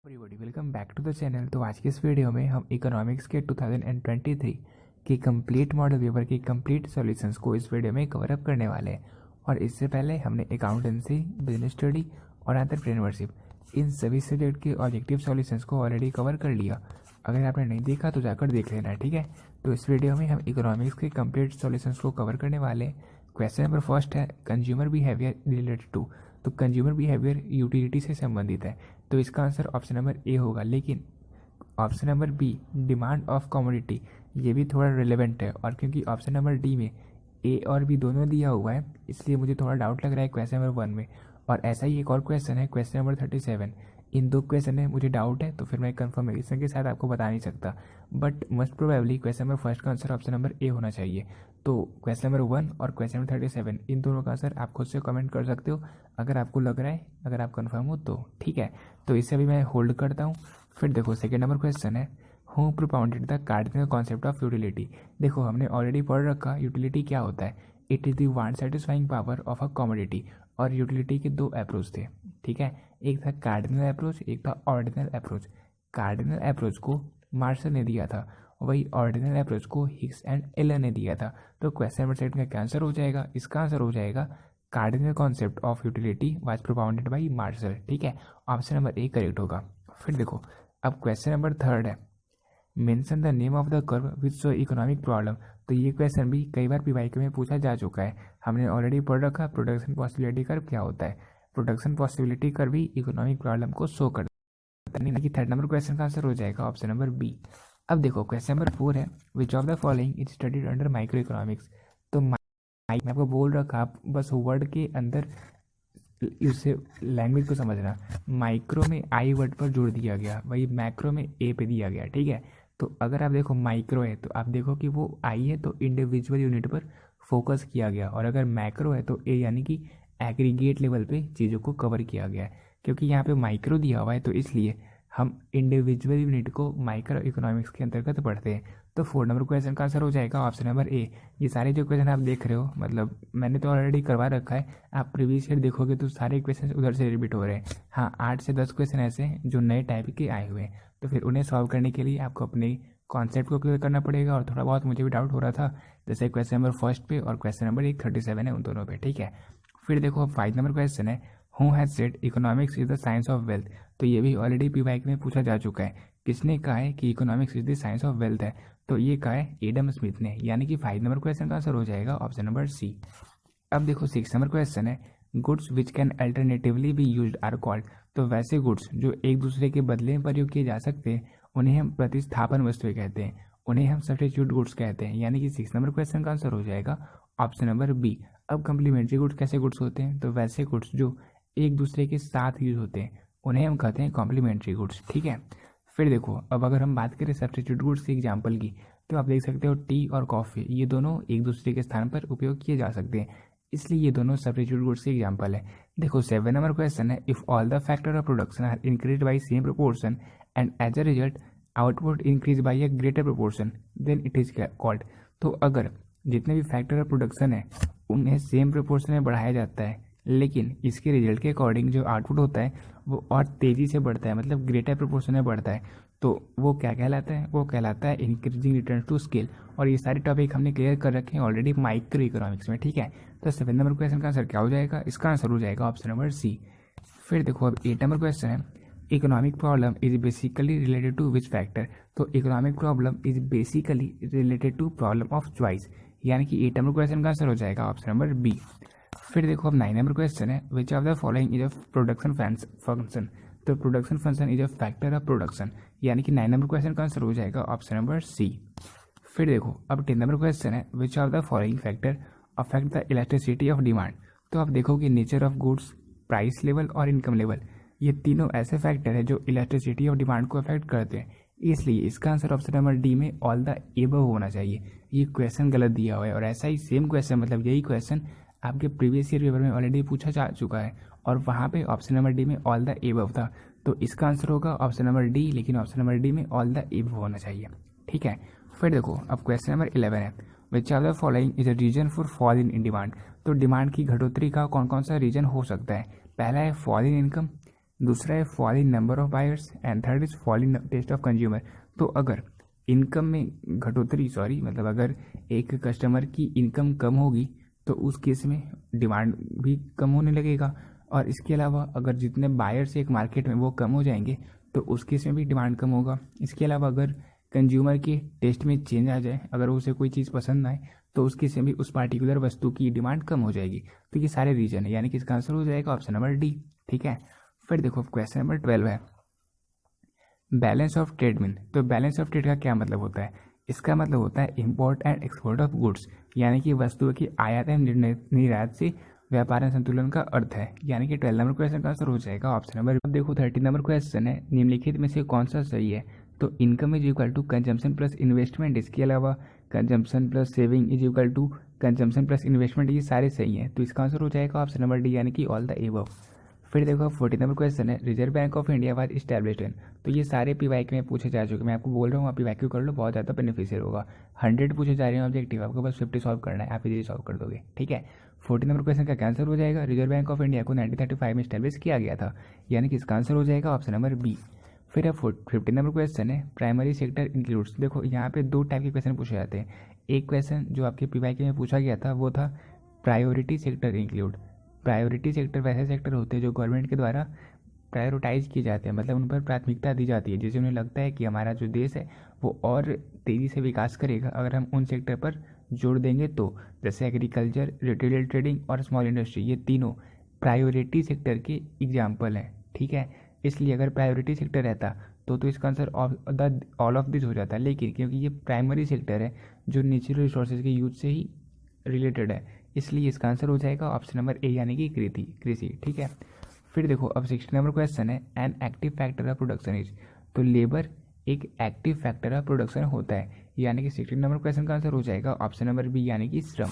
Everybody welcome back to the channel. तो आज की इस वीडियो में हम इकोनॉमिक्स के 2023 के कंप्लीट मॉडल पेपर के कंप्लीट सॉल्यूशंस को इस वीडियो में कवर अप करने वाले हैं। और इससे पहले हमने अकाउंटेंसी, बिजनेस स्टडी और एंटरप्रेन्योरशिप इन सभी सब्जेक्ट के ऑब्जेक्टिव सॉल्यूशंस को ऑलरेडी कवर कर लिया। अगर आपने नहीं देखा तो जाकर देख लेना, ठीक है। तो इस वीडियो में हम इकोनॉमिक्स के कंप्लीट सॉल्यूशंस को कवर करने वाले हैं। क्वेश्चन नंबर फर्स्ट है कंज्यूमर बिहेवियर रिलेटेड टू। तो कंज्यूमर बिहेवियर यूटिलिटी से संबंधित है, तो इसका आंसर ऑप्शन नंबर ए होगा। लेकिन option number B demand of commodity, ये भी थोड़ा रिलेवेंट है। और क्योंकि ऑप्शन नंबर डी में ए और बी दोनों दिया हुआ है, इसलिए मुझे थोड़ा डाउट लग रहा है क्वेश्चन नंबर 1 में। और ऐसा ही एक और क्वेश्चन है क्वेश्चन नंबर 37। इन दो क्वेश्चन में मुझे डाउट है, तो फिर मैं कंफर्मेशन के साथ आपको बता नहीं सकता। But most probably question number first का आंसर ऑप्शन नंबर ए होना चाहिए। तो क्वेश्चन नंबर 1 और क्वेश्चन नंबर 37 इन दोनों का आंसर आप खुद से कमेंट कर सकते हो, अगर आपको लग रहा है, अगर आप कंफर्म हो तो ठीक है। तो इसे अभी मैं होल्ड करता हूँ। फिर देखो सेकेंड नंबर क्वेश्चन है who propounded the cardinal concept of utility. देखो हमने ऑलरेडी पढ़ रखा यूटिलिटी क्या होता है। It is the want satisfying power of a commodity. और यूटिलिटी के दो अप्रोच थे, ठीक है। एक था कार्डिनल अप्रोच, एक था ऑर्डिनल अप्रोच। कार्डिनल अप्रोच को मार्शल ने दिया था, वही ऑर्डिनल अप्रोच को हिग्स एंड एलर ने दिया था। तो क्वेश्चन नंबर सेकंड का क्या आंसर हो जाएगा? इसका आंसर हो जाएगा cardinal concept of utility was propounded by Marshall, ठीक है। ऑप्शन नंबर ए करेक्ट होगा। फिर देखो अब क्वेश्चन नंबर थर्ड है mention the name of the curve which show economic problem. तो ये क्वेश्चन भी कई बार पीवाईक्यू में पूछा जा चुका है। हमने ऑलरेडी पढ़ रखा प्रोडक्शन पॉसिबिलिटी कर्व क्या होता है। प्रोडक्शन पॉसिबिलिटी कर्व भी इकोनॉमिक प्रॉब्लम को शो करता है, यानी कि थर्ड नंबर क्वेश्चन का आंसर हो जाएगा ऑप्शन नंबर बी। अब देखो क्वेश्चन नंबर 4 है which of the following is studied under micro economics. तो मैं आपको बोल रखा, आप बस वर्ड के अंदर इससे लैंग्वेज को समझना। माइक्रो में आई वर्ड पर जोड़ दिया गया, वही मैक्रो में ए पे दिया गया, ठीक है। तो अगर आप देखो माइक्रो है तो आप देखो कि वो आई है तो इंडिविजुअल यूनिट पर फोकस किया गया। और अगर मैक्रो है तो ए यानी कि एग्रीगेट लेवल पे चीज़ों को कवर किया गया है। क्योंकि यहाँ पे माइक्रो दिया हुआ है तो इसलिए हम इंडिविजुअल यूनिट को माइक्रो इकोनॉमिक्स के अंतर्गत पढ़ते हैं। तो 4 नंबर क्वेश्चन का आंसर हो जाएगा ऑप्शन नंबर ए। ये सारे जो क्वेश्चन आप देख रहे हो, मतलब मैंने तो ऑलरेडी करवा रखा है, आप प्रीवियस ईयर देखोगे तो सारे क्वेश्चन उधर से रिपीट हो रहे हैं। हाँ 8 से 10 क्वेश्चन ऐसे हैं जो नए टाइप के आए हुए हैं, तो फिर उन्हें सॉल्व करने के लिए आपको अपने कॉन्सेप्ट को क्लियर करना पड़ेगा। और थोड़ा बहुत मुझे भी डाउट हो रहा था, जैसे क्वेश्चन नंबर फर्स्ट पे और क्वेश्चन नंबर 37 है, उन दोनों पे, ठीक है। फिर देखो 5 नंबर क्वेश्चन है who has said economics is the science of wealth. तो ये भी ऑलरेडी पीवाईक्यू में पूछा जा चुका है। किसने कहा है कि economics is the science of wealth है? तो ये कहा है एडम स्मिथ ने, यानी कि 5 नंबर क्वेश्चन का आंसर हो जाएगा ऑप्शन नंबर सी। अब देखो 6 नंबर क्वेश्चन है goods which can alternatively be used are called. तो वैसे गुड्स जो एक दूसरे के बदले में प्रयोग किए जा सकते हैं उन्हें हम प्रतिस्थापन वस्तुएं कहते हैं, उन्हें हम सब्स्टिट्यूट गुड्स कहते हैं। यानी कि 6 नंबर क्वेश्चन का आंसर हो जाएगा ऑप्शन नंबर बी। अब कम्प्लीमेंट्री गुड्स कैसे गुड्स होते हैं? तो वैसे गुड्स जो एक दूसरे के साथ यूज होते हैं उन्हें हम कहते हैं कॉम्प्लीमेंट्री गुड्स, ठीक है। फिर देखो अब अगर हम बात करें सब्स्टिट्यूट गुड्स के एग्जांपल की, तो आप देख सकते हो टी और कॉफ़ी ये दोनों एक दूसरे के स्थान पर उपयोग किए जा सकते हैं, इसलिए ये दोनों सब्स्टिट्यूट गुड्स के एग्जांपल है। देखो 7 नंबर क्वेश्चन है if all the factor of production are increase by same proportion and as a result output increase by a greater proportion than it is called. तो अगर जितने भी फैक्टर ऑफ प्रोडक्शन है उन्हें same proportion में बढ़ाया जाता है, लेकिन इसके रिजल्ट के अकॉर्डिंग जो आउटपुट होता है वो और तेज़ी से बढ़ता है, मतलब ग्रेटर प्रोपोर्शन में बढ़ता है, तो वो क्या कहलाता है? वो कहलाता है इंक्रीजिंग रिटर्न टू स्केल। और ये सारे टॉपिक हमने क्लियर कर रखे हैं ऑलरेडी माइक्रो इकोनॉमिक्स में, ठीक है। तो 7 नंबर क्वेश्चन का आंसर क्या हो जाएगा? इसका आंसर हो जाएगा ऑप्शन नंबर सी। फिर देखो अब 8 नंबर क्वेश्चन है economic problem is basically related to which factor. तो economic problem is basically related to problem of choice, यानी कि 8 नंबर क्वेश्चन का आंसर हो जाएगा ऑप्शन नंबर बी। फिर देखो अब 9 नंबर क्वेश्चन है which of the following is a production function. तो production function is a factor of production, यानी कि 9 नंबर क्वेश्चन का आंसर हो जाएगा ऑप्शन नंबर सी। फिर देखो अब 10 नंबर क्वेश्चन है which of the following factor affect the elasticity of demand. तो आप देखो कि nature of goods, price level और इनकम लेवल, ये तीनों ऐसे फैक्टर है जो इलास्टिसिटी ऑफ डिमांड को अफेक्ट करते हैं, इसलिए इसका आंसर ऑप्शन नंबर डी में ऑल द एबव होना चाहिए। ये क्वेश्चन गलत दिया हुआ है, और ऐसा ही सेम क्वेश्चन, मतलब यही क्वेश्चन आपके प्रीवियस ईयर पेपर में ऑलरेडी पूछा जा चुका है, और वहाँ पे ऑप्शन नंबर डी में ऑल द एबव था। तो इसका आंसर होगा ऑप्शन नंबर डी, लेकिन ऑप्शन नंबर डी में ऑल द एबव होना चाहिए, ठीक है। फिर देखो अब क्वेश्चन नंबर 11 है which of the following is a reason for fall in demand. तो डिमांड की घटोतरी का कौन कौन सा रीजन हो सकता है? पहला है फॉल इन इनकम, दूसरा है fall in number of buyers and third is fall in taste of consumer. तो अगर इनकम में घटोतरी मतलब अगर एक कस्टमर की इनकम कम होगी तो उस केस में डिमांड भी कम होने लगेगा, और इसके अलावा अगर जितने बायर्स एक मार्केट में वो कम हो जाएंगे तो उस केस में भी डिमांड कम होगा। इसके अलावा अगर कंज्यूमर के टेस्ट में चेंज आ जाए, अगर उसे कोई चीज़ पसंद आए तो उसके से भी उस पार्टिकुलर वस्तु की डिमांड कम हो जाएगी। तो ये सारे रीजन है, यानी कि इसका आंसर हो जाएगा ऑप्शन नंबर डी। ठीक है, फिर देखो क्वेश्चन नंबर 12 है बैलेंस ऑफ ट्रेड मीन। तो बैलेंस ऑफ ट्रेड का क्या मतलब होता है? इसका मतलब होता है import and export of goods, यानी कि वस्तुओं की आयात एवं निर्यात से व्यापार संतुलन का अर्थ है। यानी कि 12 नंबर क्वेश्चन का आंसर हो जाएगा ऑप्शन नंबर। अब देखो 13 नंबर क्वेश्चन है निम्नलिखित में से कौन सा सही है? तो income is equal to consumption plus investment, इसके अलावा consumption plus saving is equal to consumption plus investment, ये सारे सही हैं। तो इसका आंसर हो जाएगा ऑप्शन नंबर डी, यानी कि ऑल द एबव। फिर देखो 14 नंबर क्वेश्चन है reserve bank of India was established in. तो ये सारे पीवाईक्यू में पूछे जा चुके, मैं आपको बोल रहा हूँ आप पीवाईक्यू कर लो, बहुत ज़्यादा बेनिफिशियल होगा। 100 पूछे जा रहे हैं ऑब्जेक्टिव, आपको बस 50 सॉल्व करना है, आप इजीली सॉल्व कर दोगे। ठीक है, 14 नंबर क्वेश्चन का आंसर हो जाएगा रिजर्व बैंक ऑफ इंडिया को 1935 में इस्टेब्लिश किया गया था, यानी कि इसका आंसर हो जाएगा ऑप्शन नंबर बी। फिर अब 15 नंबर क्वेश्चन है प्राइमरी सेक्टर इंक्लूड्स। देखो यहाँ पे दो टाइप के क्वेश्चन पूछे जाते हैं। एक क्वेश्चन जो आपके पीवाईक्यू में पूछा गया था वो था priority sector include. Priority sector वैसे सेक्टर होते हैं जो गवर्नमेंट के द्वारा प्रायोरिटाइज किए जाते हैं, मतलब उन पर प्राथमिकता दी जाती है, जिससे उन्हें लगता है कि हमारा जो देश है वो और तेज़ी से विकास करेगा अगर हम उन सेक्टर पर जोड़ देंगे। तो जैसे एग्रीकल्चर, रिटेल ट्रेडिंग और स्मॉल इंडस्ट्री, ये तीनों प्रायोरिटी सेक्टर के एग्जाम्पल हैं। ठीक है, इसलिए अगर प्रायोरिटी सेक्टर रहता तो इसका आंसर ऑल ऑफ दिस हो जाता, लेकिन क्योंकि ये प्राइमरी सेक्टर है जो नेचुरल रिसोर्सेज के यूज से ही रिलेटेड है, इसलिए इसका आंसर हो जाएगा ऑप्शन नंबर ए, यानी कि कृषि। ठीक है, फिर देखो अब 16 नंबर क्वेश्चन है an active factor of production is. तो लेबर एक एक्टिव फैक्टर ऑफ प्रोडक्शन होता है, यानी कि 16 नंबर क्वेश्चन का आंसर हो जाएगा ऑप्शन नंबर बी, यानी कि श्रम।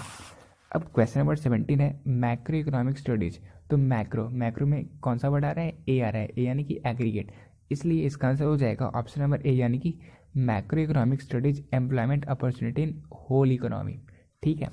अब क्वेश्चन नंबर 17 है मैक्रो इकोनॉमिक स्टडीज। तो मैक्रो में कौन सा वर्ड आ रहा है? ए आ रहा है, ए यानी कि एग्रीगेट, इसलिए इसका आंसर हो जाएगा ऑप्शन नंबर ए, यानी कि macroeconomic studies employment opportunity in whole economy. ठीक है,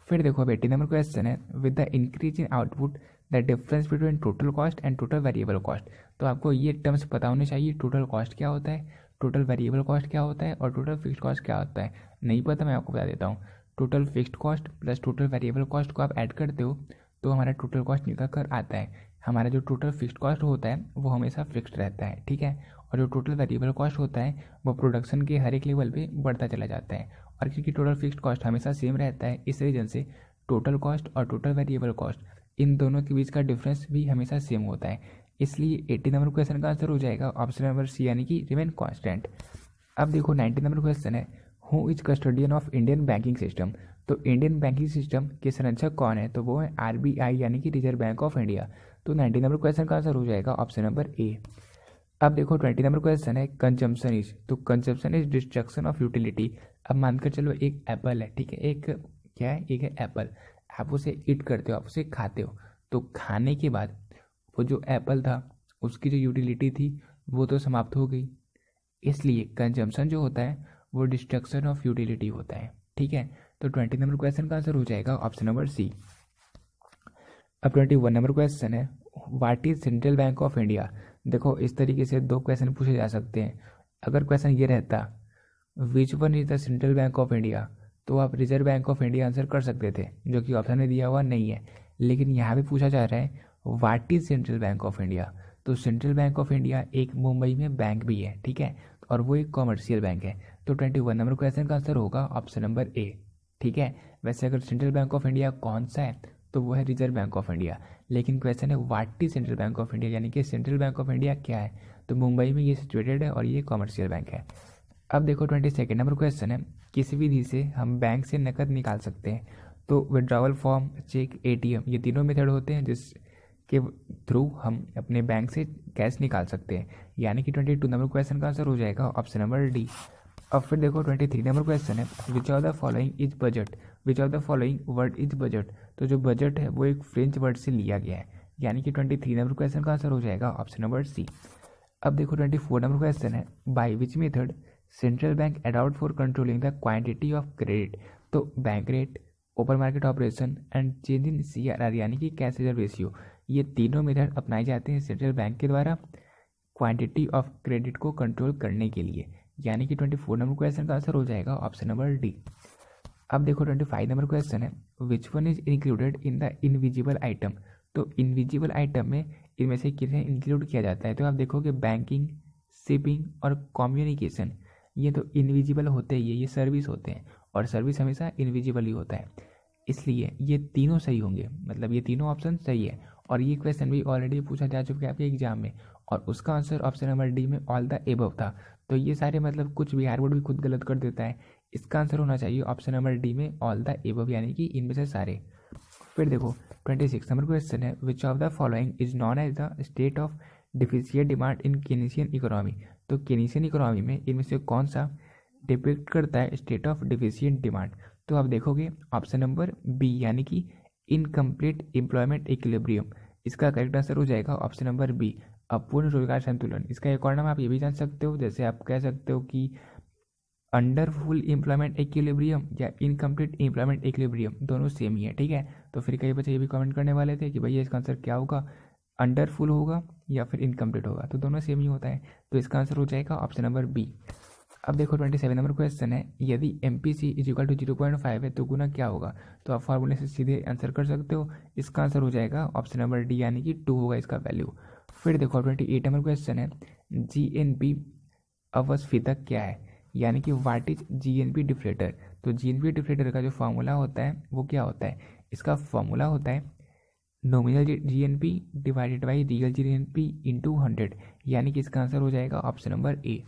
फिर देखो अब 18 नंबर क्वेश्चन है with the increase in output the difference between total cost and total variable cost. तो आपको ये टर्म्स पता होने चाहिए, टोटल कॉस्ट क्या होता है, टोटल वेरिएबल कॉस्ट क्या होता है और टोटल फिक्स्ड कॉस्ट क्या होता है। नहीं पता, मैं आपको बता देता हूँ। Total fixed cost plus total variable cost को आप ऐड करते हो तो हमारा टोटल कॉस्ट निकल कर आता है। हमारा जो टोटल फिक्स्ड कॉस्ट होता है वो हमेशा फिक्स्ड रहता है। ठीक है, और जो टोटल वेरिएबल कॉस्ट होता है वो प्रोडक्शन के हर एक लेवल पे बढ़ता चला जाता है, और क्योंकि टोटल फिक्स्ड कॉस्ट हमेशा सेम रहता है इस रीजन से टोटल कॉस्ट और टोटल वेरिएबल कॉस्ट इन दोनों के बीच का डिफरेंस भी हमेशा सेम होता है, इसलिए 80 नंबर क्वेश्चन का आंसर हो जाएगा ऑप्शन नंबर सी, यानी कि रिमेन कांस्टेंट। अब देखो 90 नंबर क्वेश्चन है who is custodian of Indian banking system. तो इंडियन बैंकिंग सिस्टम के संरक्षक कौन है? तो वो है आरबीआई, यानी कि रिजर्व बैंक ऑफ इंडिया। तो 90 नंबर क्वेश्चन का आंसर हो जाएगा ऑप्शन नंबर ए। अब देखो 20 नंबर क्वेश्चन है कंजम्पशन इज। तो consumption is destruction of utility. अब मानकर चलो एक एप्पल है, ठीक है, एक क्या है, एक है एप्पल, आप उसे ईट करते हो, आप उसे खाते हो, तो खाने के बाद वो जो एप्पल था उसकी जो यूटिलिटी थी वो तो समाप्त हो गई, इसलिए कंजम्पशन जो होता है वो डिस्ट्रक्शन ऑफ यूटिलिटी होता है। ठीक है, तो 20 नंबर क्वेश्चन का आंसर हो जाएगा ऑप्शन नंबर सी। अब 21 नंबर क्वेश्चन है what is Central Bank of India. देखो इस तरीके से दो क्वेश्चन पूछे जा सकते हैं। अगर क्वेश्चन ये रहता विच one is the central Bank of India, तो आप reserve bank of India answer कर सकते थे, जो कि ऑप्शन में दिया हुआ नहीं है। लेकिन यहाँ भी पूछा जा रहा है what is Central Bank of India. तो सेंट्रल बैंक ऑफ इंडिया एक मुंबई में बैंक भी है, ठीक है, और वो एक कॉमर्शियल बैंक है। तो 21 नंबर क्वेश्चन का आंसर होगा ऑप्शन नंबर ए। ठीक है, वैसे अगर सेंट्रल बैंक ऑफ इंडिया कौन सा है तो वो है रिजर्व बैंक ऑफ इंडिया, लेकिन क्वेश्चन है what is Central Bank of India, यानी कि सेंट्रल बैंक ऑफ इंडिया क्या है। तो मुंबई में ये सिचुएटेड है और ये कॉमर्शियल बैंक है। अब देखो 22 नंबर क्वेश्चन है किसी विधि से हम बैंक से नकद निकाल सकते हैं। तो विड्रॉवल फॉर्म, चेक, एटीएम, ये तीनों मेथड होते हैं जिसके थ्रू हम अपने बैंक से कैश निकाल सकते हैं, यानी कि 22 नंबर क्वेश्चन का आंसर हो जाएगा ऑप्शन नंबर डी। अब फिर देखो 23 नंबर क्वेश्चन है which of the following is budget, which of the following word is budget. तो जो बजट है वो एक फ्रेंच वर्ड से लिया गया है, यानी कि 23 नंबर क्वेश्चन का आंसर हो जाएगा ऑप्शन नंबर सी। अब देखो 24 नंबर क्वेश्चन है by which method central bank adopt for controlling the quantity of credit. तो bank rate, open market operation and change in CRR, यानी कि कैश रिजर्व रेशियो, ये तीनों मेथड अपनाए जाते हैं सेंट्रल बैंक के द्वारा क्वांटिटी ऑफ क्रेडिट को कंट्रोल करने के लिए। यानी कि 24 नंबर क्वेश्चन का आंसर हो जाएगा ऑप्शन नंबर डी। अब देखो 25 नंबर क्वेश्चन है, which one is included in the invisible item. तो इनविजिबल आइटम में इनमें से किसे इंक्लूड किया जाता है, तो आप देखोगे बैंकिंग, शिपिंग और कम्युनिकेशन, ये तो इनविजिबल होते ही है, ये सर्विस होते हैं और सर्विस हमेशा इनविजिबल ही होता है, इसलिए ये तीनों सही होंगे, मतलब ये तीनों ऑप्शन सही है। और ये क्वेश्चन भी ऑलरेडी पूछा जा चुका है आपके एग्जाम में और उसका आंसर ऑप्शन नंबर डी में ऑल द एबव था। तो ये सारे मतलब कुछ बिहार बोर्ड भी खुद गलत कर देता है, इसका आंसर होना चाहिए ऑप्शन नंबर डी में ऑल द एबव, यानी कि इनमें से सारे। फिर देखो 26 नंबर क्वेश्चन है, which of the following is known as the state of deficient demand in Keynesian economy. तो केनीसियन इकोनॉमी में इनमें से कौन सा डिपिक्ट करता है स्टेट ऑफ डिफिशिएंट डिमांड। तो आप देखोगे ऑप्शन नंबर बी, यानी कि इनकम्प्लीट एम्प्लॉयमेंट इक्विलिब्रियम, इसका करेक्ट आंसर हो जाएगा ऑप्शन नंबर बी, अपूर्ण रोजगार संतुलन। इसका एक और नाम आप ये भी जान सकते हो, जैसे आप कह सकते हो कि अंडर फुल एम्प्लॉयमेंट इक्विलिब्रियम या इनकम्प्लीट एम्प्लॉयमेंट इक्विलिब्रियम, दोनों सेम ही है, ठीक है। तो फिर कई बच्चे ये भी कमेंट करने वाले थे कि भैया इसका आंसर क्या होगा, अंडर फुल होगा या फिर इनकम्प्लीट होगा, तो दोनों सेम ही होता है, तो इसका आंसर हो जाएगा ऑप्शन नंबर बी। अब देखो 27 नंबर क्वेश्चन है, यदि MPC इज इक्वल टू 0.5 है तो गुना क्या होगा। तो आप फॉर्मूले से सीधे आंसर कर सकते हो, इसका आंसर हो जाएगा ऑप्शन नंबर डी, यानी कि 2 होगा इसका वैल्यू। फिर देखो 28 नंबर क्वेश्चन है, GNP अवस्फीतक क्या है, यानी कि व्हाट इज GNP डिफ्लेटर। तो GNP डिफ्लेटर का जो फॉर्मूला होता है वो क्या होता है, इसका फॉर्मूला होता है nominal GNP divided by real GNP into 100, यानी कि इसका आंसर हो जाएगा ऑप्शन नंबर ए।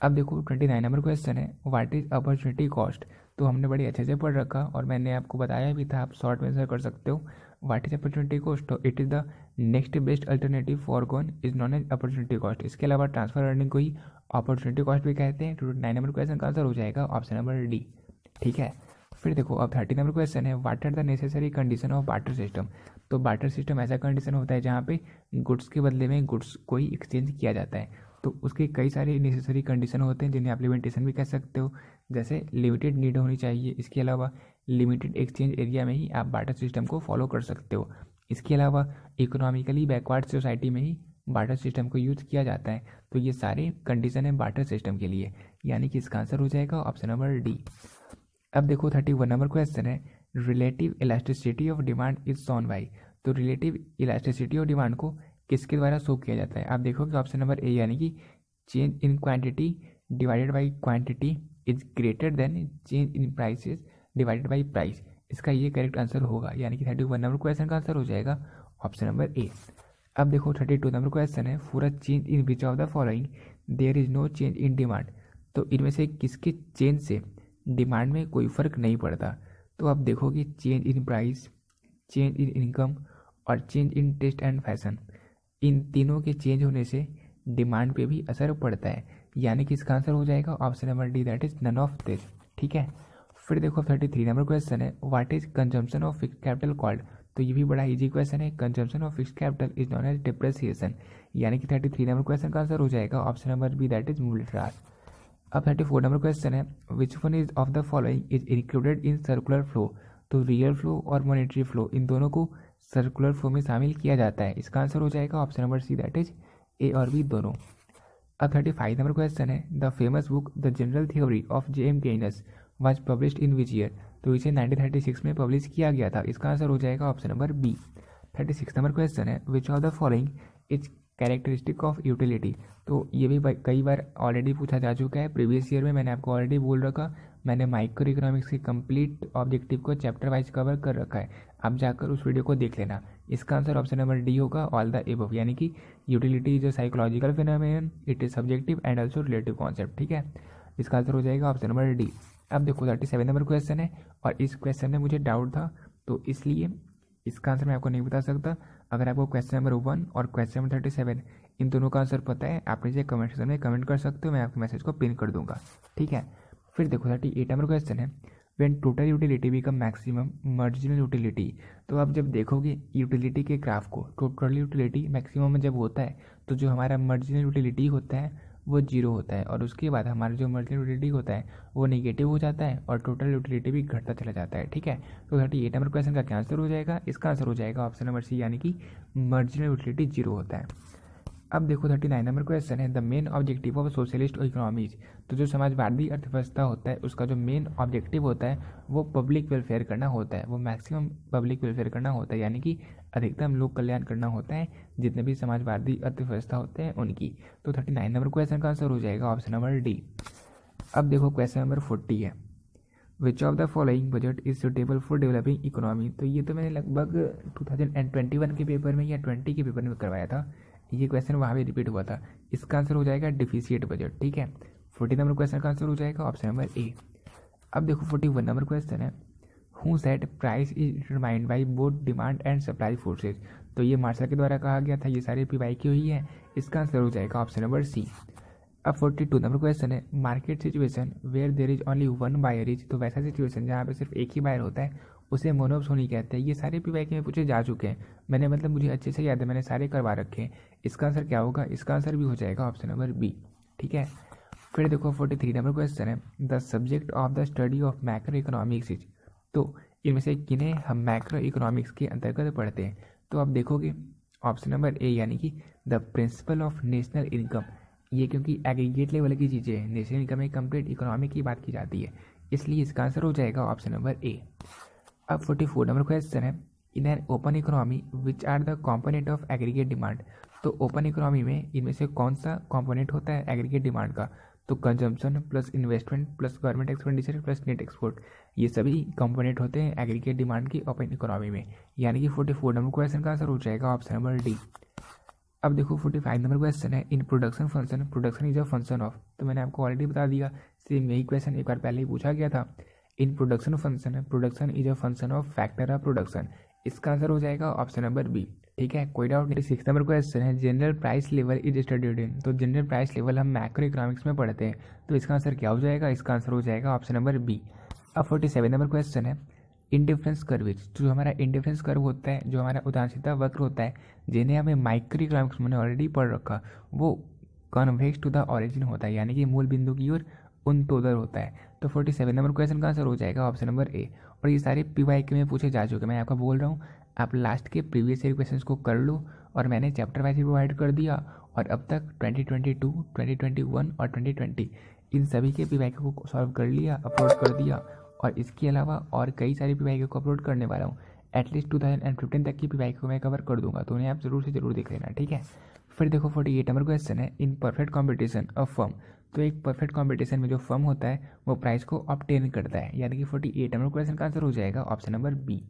अब देखो 29 नंबर क्वेश्चन है, व्हाट इज अपॉर्चुनिटी कॉस्ट। तो हमने बड़े अच्छे से पढ़ रखा और मैंने आपको बताया भी था, आप शॉर्ट में आंसर कर सकते हो। व्हाट इज अपॉर्चुनिटी कॉस्ट, तो it is the next best alternative foregone is known as opportunity cost. इसके अलावा ट्रांसफर अर्निंग को ही अपॉर्चुनिटी कॉस्ट भी कहते हैं। 29 नंबर क्वेश्चन का आंसर हो जाएगा ऑप्शन नंबर डी, ठीक है। फिर देखो अब 30 नंबर क्वेश्चन है, what are the necessary condition of barter system. तो बार्टर सिस्टम ऐसा कंडीशन होता है जहाँ पे गुड्स के बदले में गुड्स को ही एक्सचेंज किया जाता है। तो उसके कई सारे नेसेसरी कंडीशन होते हैं जिन्हें आप लिमिटेशन भी कह सकते हो, जैसे लिमिटेड नीड होनी चाहिए, इसके अलावा लिमिटेड एक्सचेंज एरिया में ही आप बार्टर सिस्टम को फॉलो कर सकते हो। इसके अलावा इकोनॉमिकली बैकवर्ड सोसाइटी में ही बार्टर सिस्टम को यूज किया जाता है। तो ये सारे कंडीशन है बार्टर सिस्टम के लिए, यानी कि इसका आंसर हो जाएगा ऑप्शन नंबर डी। अब देखो 31 नंबर क्वेश्चन है, relative elasticity of demand is shown by. तो रिलेटिव इलास्टिसिटी ऑफ डिमांड को किसके द्वारा शो किया जाता है। आप देखोगे ऑप्शन नंबर ए, यानी कि change in quantity divided by quantity is greater than change in prices divided by price. इसका ये करेक्ट आंसर होगा, यानी कि 31 नंबर क्वेश्चन का आंसर हो जाएगा ऑप्शन नंबर ए। अब देखो 32 नंबर क्वेश्चन है, for a change in which of the following there is no change in demand. तो इनमें से किसके चेंज से डिमांड में कोई फर्क नहीं पड़ता। तो आप देखोगे change in price, change in income और change in taste and fashion, इन तीनों के चेंज होने से डिमांड पे भी असर पड़ता है, यानी कि इसका आंसर हो जाएगा option number D, that is none of this, ठीक है। फिर देखो 33 नंबर क्वेश्चन है, what is consumption of fixed capital called. तो ये भी बड़ा इजी क्वेश्चन है, consumption of fixed capital is known as depreciation, यानी कि 33 नंबर क्वेश्चन का आंसर हो जाएगा option number B, that is मूल्यह्रास। अब 34 नंबर क्वेश्चन है, which one is of the following is included in circular flow. तो रियल फ्लो और मॉनेटरी फ्लो, इन दोनों को सर्कुलर फ्लो में शामिल किया जाता है। इसका आंसर हो जाएगा option number C, that is A और बी दोनों। अब 35 नंबर क्वेश्चन है, the famous book the general theory of J.M. Keynes was published in which year. तो इसे 1936 में पब्लिश किया गया था। इसका आंसर हो जाएगा option number B. 36 number question है, which of the following is characteristic of utility. तो ये भी कई बार ऑलरेडी पूछा जा चुका है, प्रीवियस ईयर में मैंने आपको ऑलरेडी बोल रखा, मैंने माइक्रो इकोनॉमिक्स के कंप्लीट ऑब्जेक्टिव को चैप्टर वाइज कवर कर रखा है, आप जाकर उस वीडियो को देख लेना। इसका आंसर ऑप्शन नंबर डी होगा, ऑल द एबव, यानी कि utility is a psychological phenomenon, it is subjective and also relative concept, ठीक है। इसका आंसर हो जाएगा ऑप्शन नंबर डी। अब देखो 37 नंबर क्वेश्चन है, और इस क्वेश्चन में मुझे डाउट था तो इसलिए इसका आंसर मैं आपको नहीं बता सकता। अगर आपको क्वेश्चन नंबर 1 और क्वेश्चन नंबर 37 इन दोनों का आंसर पता है, आप नीचे कमेंट सेक्शन में कमेंट कर सकते हो, मैं आपके मैसेज को पिन कर दूंगा, ठीक है। फिर देखो 38 नंबर क्वेश्चन है, when total utility become maximum marginal utility. तो आप जब देखोगे यूटिलिटी के ग्राफ को, टोटल यूटिलिटी मैक्सिमम में जब होता है तो जो हमारा मार्जिनल यूटिलिटी होता है वो 0 होता है, और उसके बाद हमारा जो मार्जिनल यूटिलिटी होता है वो नेगेटिव हो जाता है और टोटल यूटिलिटी भी घटता चला जाता है। ठीक है, तो 38 नंबर क्वेश्चन का क्या आंसर हो जाएगा? इसका आंसर हो जाएगा ऑप्शन नंबर सी, यानी कि मार्जिनल यूटिलिटी 0 होता है। अब देखो 39 नंबर क्वेश्चन है, the main objective of socialist economies. तो जो समाजवादी अर्थव्यवस्था होता है उसका जो मेन ऑब्जेक्टिव होता है वो पब्लिक वेलफेयर करना होता है, वो मैक्सिमम पब्लिक वेलफेयर करना होता है, यानी कि अधिकतम लोक कल्याण करना होता है जितने भी समाजवादी अर्थव्यवस्था होते हैं उनकी। तो 39 नंबर क्वेश्चन का आंसर हो जाएगा ऑप्शन नंबर डी। अब देखो क्वेश्चन नंबर 40 है, which of the following budget is suitable for developing economy. तो ये तो मैंने लगभग 2021 के पेपर में या 20 के पेपर में करवाया था, ये क्वेश्चन वहाँ भी रिपीट हुआ था। इसका आंसर हो जाएगा डिफिशिएट बजट। ठीक है, 40 नंबर क्वेश्चन का आंसर हो जाएगा ऑप्शन नंबर ए। अब देखो 41 नंबर क्वेश्चन है, who set price is determined by both demand and supply forces. तो ये मार्शल के द्वारा कहा गया था, ये सारी पीवाई की हुई है। इसका आंसर हो जाएगा ऑप्शन नंबर सी। अब 42 नंबर क्वेश्चन है, market situation where there is only one buyer is. तो वैसा सिचुएशन जहाँ पे सिर्फ एक ही बायर होता है उसे मोनोपोली कहते हैं। ये सारे पीवाई के में पूछे जा चुके हैं, मैंने मतलब मुझे अच्छे से याद है, मैंने सारे करवा रखे हैं। इसका आंसर क्या होगा? इसका आंसर भी हो जाएगा ऑप्शन नंबर बी। ठीक है, फिर देखो 43 नंबर क्वेश्चन है, the subject of the study of macro economics is. तो इनमें से किन्हें हम मैक्रो इकोनॉमिक्स के अंतर्गत पढ़ते हैं? तो आप देखोगे ऑप्शन नंबर ए, यानी कि the principle of national income. ये क्योंकि एग्रीगेट लेवल की चीज़ें हैं, नेशनल इनकम में कंप्लीट इकोनॉमी की बात की जाती है, इसलिए इसका आंसर हो जाएगा ऑप्शन नंबर ए। अब 44 नंबर क्वेश्चन है, in an open economy which are the component of aggregate demand. तो ओपन इकोनॉमी में इनमें से कौन सा कॉम्पोनेंट होता है एग्रीगेट डिमांड का? तो consumption plus investment plus government expenditure plus net export, ये सभी कंपोनेंट होते हैं एग्रीगेट डिमांड की ओपन इकोनॉमी में, यानी कि 44 नंबर क्वेश्चन का आंसर हो जाएगा ऑप्शन नंबर डी। अब देखो 45 नंबर क्वेश्चन है, in production function production is a function of. तो मैंने आपको ऑलरेडी बता दिया, सेम यही क्वेश्चन एक बार पहले ही पूछा गया था। In production function production is a function of factor of production. इसका आंसर हो जाएगा ऑप्शन नंबर बी। ठीक है, कोई डाउट नहीं। 6 नंबर क्वेश्चन है, general price level is studied in. तो जनरल प्राइस लेवल हम मैक्रो इकोनॉमिक्स में पढ़ते हैं, तो इसका आंसर क्या हो जाएगा? इसका आंसर हो जाएगा ऑप्शन नंबर बी। अब 47 नंबर क्वेश्चन है, इंडिफरेंस कर्विज। जो हमारा इंडिफरेंस कर्व होता है, जो हमारा उदासीनता वक्र होता है, जिन्हें हमें माइक्रो इकोनॉमिक्स में ऑलरेडी पढ़ रखा, वो कॉन्वेक्स टू द ऑरिजिन होता है, यानी कि मूल बिंदु की ओर उन्नतोदर होता है। तो 47 नंबर क्वेश्चन का आंसर हो जाएगा ऑप्शन नंबर ए। और ये सारे PYQ में पूछे जा चुके हैं, मैं आपको बोल रहा हूँ आप लास्ट के प्रीवियस ईयर क्वेश्चन को कर लो, और मैंने चैप्टर वाइज प्रोवाइड कर दिया। और अब तक 2022, 2021 और 2020 इन सभी के PYQ को सॉल्व कर लिया, अपलोड कर दिया, और इसके अलावा और कई सारे PYQ को अपलोड करने वाला हूँ। एटलीस्ट 2015 तक की PYQ को मैं कवर कर दूंगा, तो उन्हें आप जरूर से जरूर देख लेना। ठीक है, फिर देखो 48 नंबर क्वेश्चन है, in perfect competition of firm. तो एक परफेक्ट कॉम्पिटिशन में जो फर्म होता है वो प्राइस को ऑब्टेन करता है, यानी कि 48 नंबर क्वेश्चन का आंसर हो जाएगा ऑप्शन नंबर बी।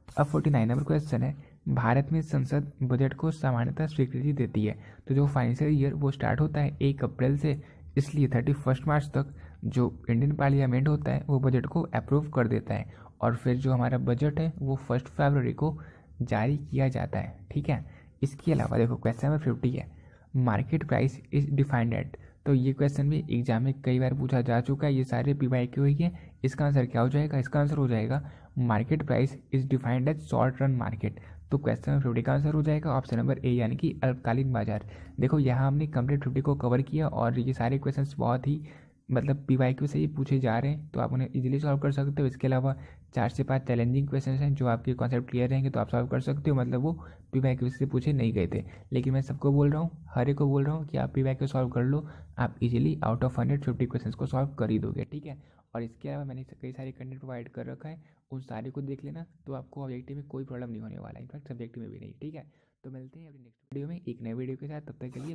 अब 49 नंबर क्वेश्चन है, भारत में संसद बजट को सामान्यतः स्वीकृति देती है। तो जो फाइनेंशियल ईयर वो स्टार्ट होता है 1 अप्रैल से, इसलिए 31 मार्च तक जो इंडियन पार्लियामेंट होता है वो बजट को अप्रूव कर देता है, और फिर जो हमारा बजट है वो 1 फरवरी को जारी किया जाता है। ठीक है, इसके अलावा देखो क्वेश्चन नंबर 50 है, market price is defined at. तो ये क्वेश्चन भी एग्जाम में कई बार पूछा जा चुका है, ये सारे PYQ हुई है। इसका आंसर क्या हो जाएगा? इसका आंसर हो जाएगा market price is defined as short run market. तो क्वेश्चन नंबर 50 का आंसर हो जाएगा ऑप्शन नंबर ए, यानी कि अल्पकालीन बाजार। देखो यहाँ हमने कंप्लीट 50 को कवर किया, और ये सारे क्वेश्चंस बहुत ही मतलब PYQ से ही पूछे जा रहे हैं, तो आप उन्हें इजीली सॉल्व कर सकते हो। इसके अलावा 4 से 5 चैलेंजिंग क्वेश्चंस हैं जो आपके कॉन्सेप्ट क्लियर रहेंगे तो आप सॉल्व कर सकते हो, मतलब वो PYQ से पूछे नहीं गए थे। लेकिन मैं सबको बोल रहा हूँ, हर एक को बोल रहा हूँ कि आप PYQ सॉल्व कर लो, आप इजीली आउट ऑफ 150 क्वेश्चन को सॉल्व कर ही दोगे। ठीक है, और इसके अलावा मैंने कई सारे कंटेंट प्रोवाइड कर रखा है, उन सारे को देख लेना, तो आपको ऑब्जेक्टिव में कोई प्रॉब्लम नहीं होने वाला है, इनफैक्ट सब्जेक्टिव में भी नहीं। ठीक है, तो मिलते हैं अपनी नेक्स्ट वीडियो में एक नए वीडियो के साथ, तब तक के लिए